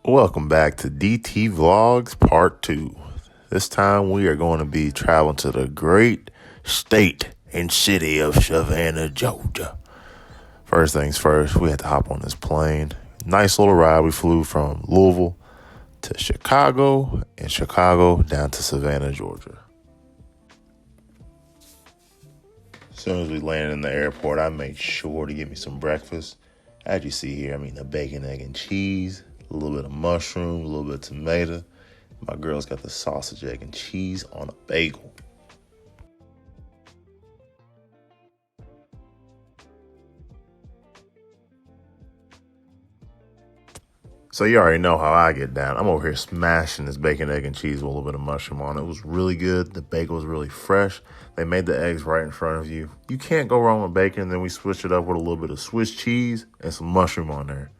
Welcome back to DT Vlogs Part 2. This time we are going to be traveling to the great state and city of Savannah, Georgia. First things first, we had to hop on this plane. Nice little ride. We flew from Louisville to Chicago and Chicago down to Savannah, Georgia. As soon as we landed in the airport, I made sure to get me some breakfast. As you see here, a bacon, egg, and cheese. A little bit of mushroom, a little bit of tomato. My girl's got the sausage, egg, and cheese on a bagel. So you already know how I get down. I'm over here smashing this bacon, egg, and cheese with a little bit of mushroom on it. It was really good. The bagel was really fresh. They made the eggs right in front of you. You can't go wrong with bacon. Then we switched it up with a little bit of Swiss cheese and some mushroom on there.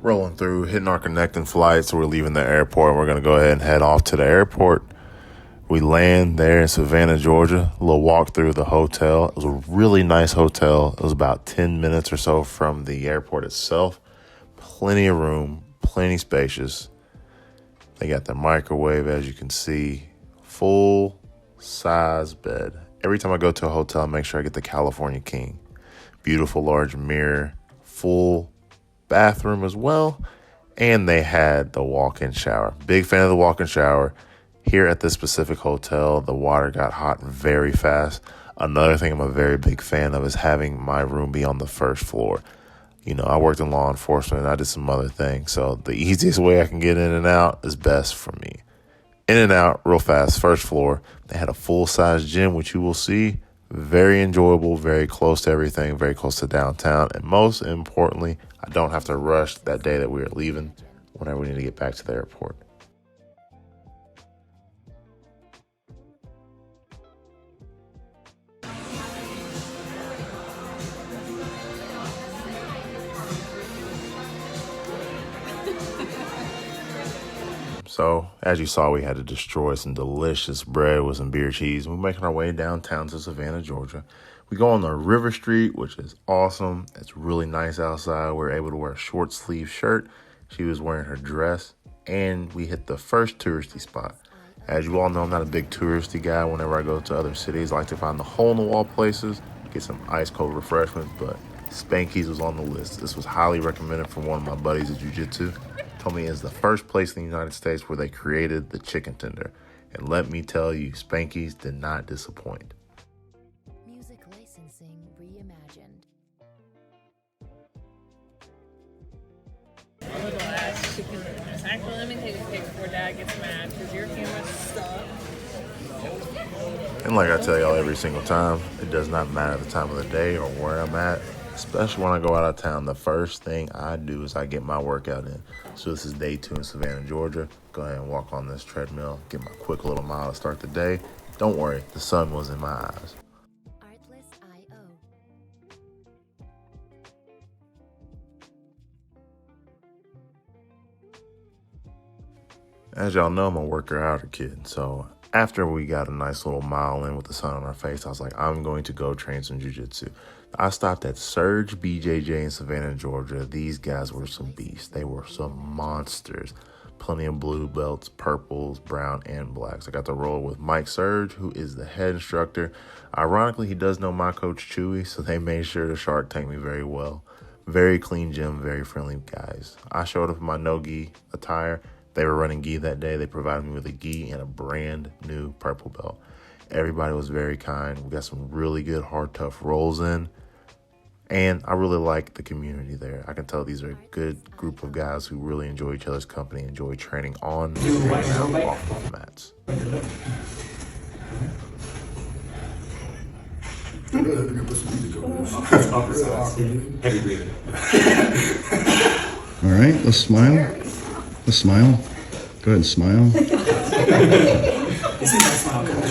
Rolling through, hitting our connecting flights. So we're leaving the airport. We're going to go ahead and head off to the airport. We land there in Savannah, Georgia. A little walk through the hotel. It was a really nice hotel. It was about 10 minutes or so from the airport itself. Plenty of room, plenty spacious. They got the microwave, as you can see. Full size bed. Every time I go to a hotel, I make sure I get the California King. Beautiful large mirror. Full bathroom as well, and they had the walk-in shower. Big fan of the walk-in shower. Here at this specific hotel, the water got hot very fast. Another thing I'm a very big fan of is having my room be on the first floor. I worked in law enforcement and I did some other things, so the easiest way I can get in and out is best for me. In and out real fast, first floor. They had a full-size gym, which you will see. Very enjoyable, very close to everything, very close to downtown. And most importantly, I don't have to rush that day that we are leaving whenever we need to get back to the airport. So, as you saw, we had to destroy some delicious bread with some beer cheese. We're making our way downtown to Savannah, Georgia. We go on the River Street, which is awesome. It's really nice outside. We're able to wear a short sleeve shirt. She was wearing her dress, and we hit the first touristy spot. As you all know, I'm not a big touristy guy. Whenever I go to other cities, I like to find the hole-in-the-wall places, get some ice-cold refreshments, but Spanky's was on the list. This was highly recommended from one of my buddies at jiu-jitsu. Told me it's the first place in the United States where they created the chicken tender. And let me tell you, Spanky's did not disappoint. Music licensing reimagined. Actually, let me take a picture before Dad gets mad because your camera's stuck. And like I tell y'all every single time, it does not matter the time of the day or where I'm at. Especially when I go out of town, the first thing I do is I get my workout in. So this is day 2 in Savannah, Georgia. Go ahead and walk on this treadmill, get my quick little mile to start the day. Don't worry, the sun was in my eyes. Artless.io. As y'all know, I'm a worker outer kid. So after we got a nice little mile in with the sun on our face, I was like, I'm going to go train some jiu-jitsu. I stopped at Surge BJJ in Savannah, Georgia. These guys were some beasts. They were some monsters. Plenty of blue belts, purples, brown, and blacks. I got to roll with Mike Surge, who is the head instructor. Ironically, he does know my coach, Chewy, so they made sure to Shark Tank me very well. Very clean gym, very friendly guys. I showed up in my no-gi attire. They were running gi that day. They provided me with a gi and a brand new purple belt. Everybody was very kind. We got some really good, hard, tough rolls in. And I really like the community there. I can tell these are a good group of guys who really enjoy each other's company, enjoy training on and off the mats. Heavy breathing. All right, let's smile. Let's smile. Go ahead and smile. This is my smile, coach.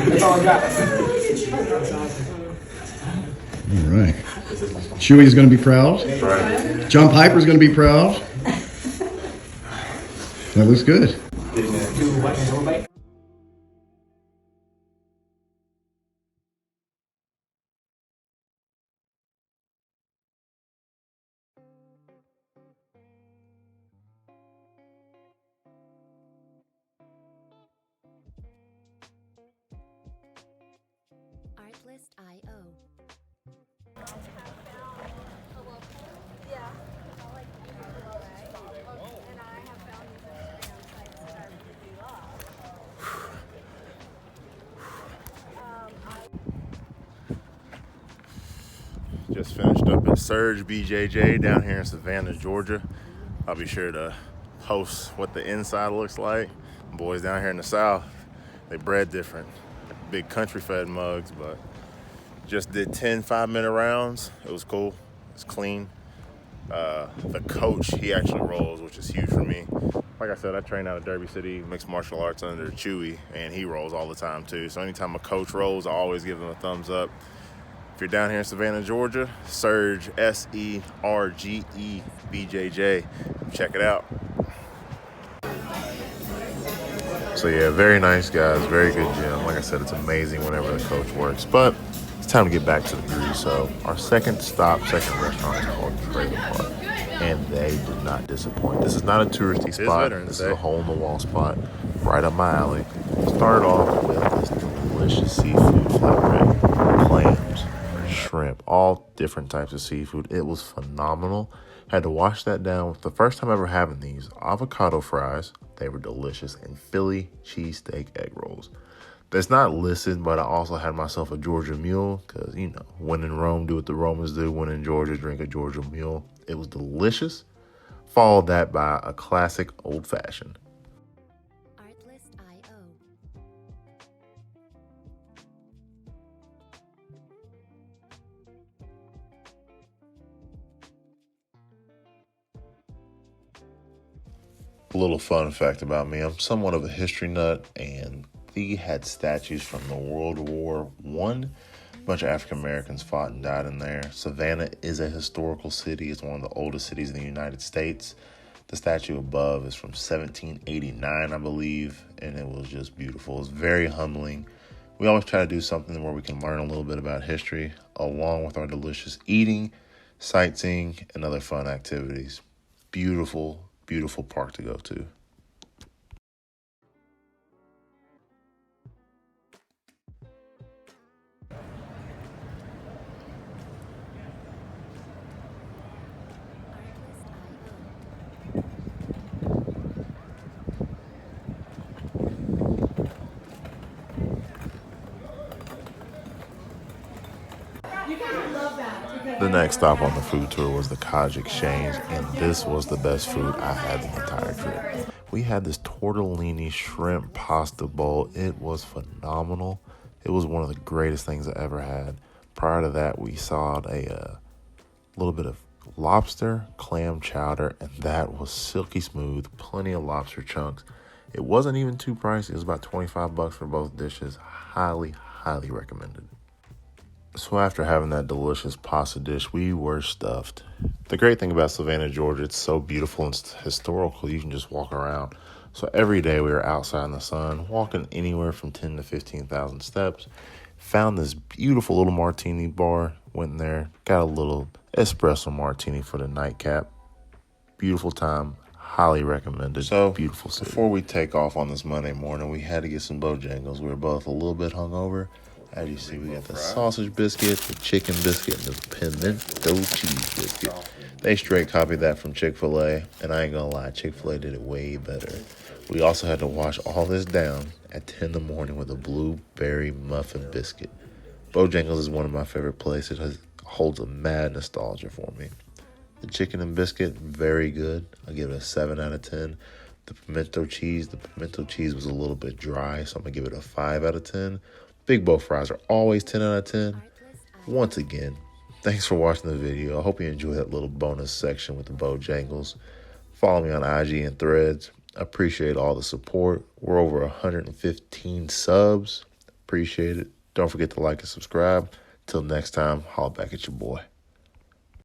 That's all I got. All right. Chewy's going to be proud. Right. John Piper's going to be proud. That looks good. Artlist.io. Just finished up at Surge BJJ down here in Savannah, Georgia. I'll be sure to post what the inside looks like. Boys down here in the South, they bred different. Big country fed mugs, but just did 10 5-minute rounds. It was cool. It's clean. The coach, he actually rolls, which is huge for me. Like I said, I train out of Derby City, mixed martial arts under Chewy, and he rolls all the time too. So anytime a coach rolls, I always give him a thumbs up. If you're down here in Savannah, Georgia, Surge, SERGE BJJ. Check it out. So yeah, very nice guys, very good gym. Like I said, it's amazing whenever the coach works. But it's time to get back to the groove. So our second restaurant is called Trailer Park. And they did not disappoint. This is not a touristy spot. This is a hole-in-the-wall spot right up my alley. Started off with this delicious seafood flatbread, clams, shrimp, all different types of seafood. It was phenomenal. Had to wash that down. The first time ever having these avocado fries. They were delicious. And Philly cheesesteak egg rolls. That's not listed, but I also had myself a Georgia mule because, you know, when in Rome, do what the Romans do. When in Georgia, drink a Georgia mule. It was delicious. Followed that by a classic old fashioned. Artlist.io. A little fun fact about me, I'm somewhat of a history nut, and they had statues from the World War I. A bunch of African Americans fought and died in there. Savannah is a historical city. It's one of the oldest cities in the United States. The statue above is from 1789, I believe, and it was just beautiful. It's very humbling. We always try to do something where we can learn a little bit about history, along with our delicious eating, sightseeing, and other fun activities. Beautiful, beautiful park to go to. The next stop on the food tour was the Cottage Exchange, and this was the best food I had the entire trip. We had this tortellini shrimp pasta bowl. It was phenomenal. It was one of the greatest things I ever had. Prior to that, we saw a little bit of lobster, clam chowder, and that was silky smooth. Plenty of lobster chunks. It wasn't even too pricey. It was about $25 for both dishes. Highly, highly recommended. So after having that delicious pasta dish, we were stuffed. The great thing about Savannah, Georgia, it's so beautiful and historical. You can just walk around. So every day we were outside in the sun, walking anywhere from 10 to 15,000 steps. Found this beautiful little martini bar. Went in there, got a little espresso martini for the nightcap. Beautiful time. Highly recommended. So beautiful city. Before we take off on this Monday morning, we had to get some Bojangles. We were both a little bit hungover. As you see, we got the sausage biscuit, the chicken biscuit, and the pimento cheese biscuit. They straight copied that from Chick-fil-A, and I ain't gonna lie, Chick-fil-A did it way better. We also had to wash all this down at 10 in the morning with a blueberry muffin biscuit. Bojangles is one of my favorite places. It holds a mad nostalgia for me. The chicken and biscuit, very good. I'll give it a 7 out of 10. The pimento cheese was a little bit dry, so I'm gonna give it a 5 out of 10. Big Bow fries are always 10 out of 10. Once again, thanks for watching the video. I hope you enjoyed that little bonus section with the Bojangles. Follow me on IG and Threads. I appreciate all the support. We're over 115 subs. Appreciate it. Don't forget to like and subscribe. Till next time, holla back at your boy.